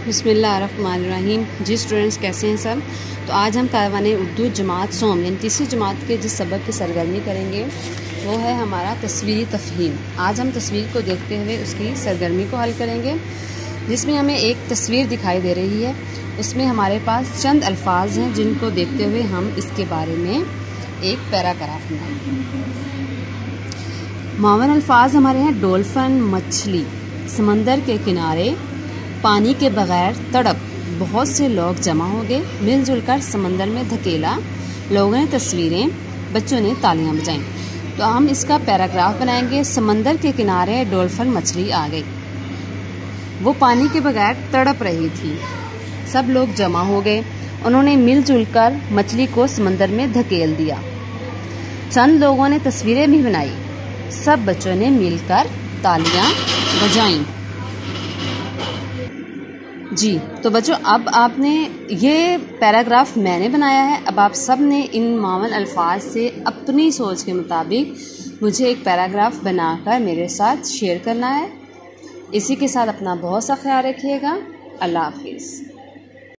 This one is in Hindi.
बिस्मिल्लाहिर्रहमानिर्रहीम। जी स्टूडेंट्स, कैसे हैं सब। तो आज हम कारवान उर्दू जमात सोम यानी तीसरी जमात के जिस सबक की सरगर्मी करेंगे वो है हमारा तस्वीरी तफ़हीम। आज हम तस्वीर को देखते हुए उसकी सरगर्मी को हल करेंगे, जिसमें हमें एक तस्वीर दिखाई दे रही है। उसमें हमारे पास चंद अल्फाज हैं जिनको देखते हुए हम इसके बारे में एक पैराग्राफ बनाएंगे। मावन अल्फाज हमारे हैं डॉल्फिन, मछली, समंदर के किनारे, पानी के बगैर तड़प, बहुत से लोग जमा हो गए, मिलजुल कर समंदर में धकेला, लोगों ने तस्वीरें, बच्चों ने तालियां बजाईं। तो हम इसका पैराग्राफ बनाएंगे। समंदर के किनारे डॉल्फिन मछली आ गई, वो पानी के बगैर तड़प रही थी, सब लोग जमा हो गए, उन्होंने मिलजुल कर मछली को समंदर में धकेल दिया। चंद लोगों ने तस्वीरें भी बनाई, सब बच्चों ने मिलकर तालियां बजाईं। जी तो बच्चों, अब आपने ये पैराग्राफ मैंने बनाया है। अब आप सब ने इन मावन अल्फाज से अपनी सोच के मुताबिक मुझे एक पैराग्राफ बनाकर मेरे साथ शेयर करना है। इसी के साथ अपना बहुत सा ख्याल रखिएगा। अल्लाह हाफिज़।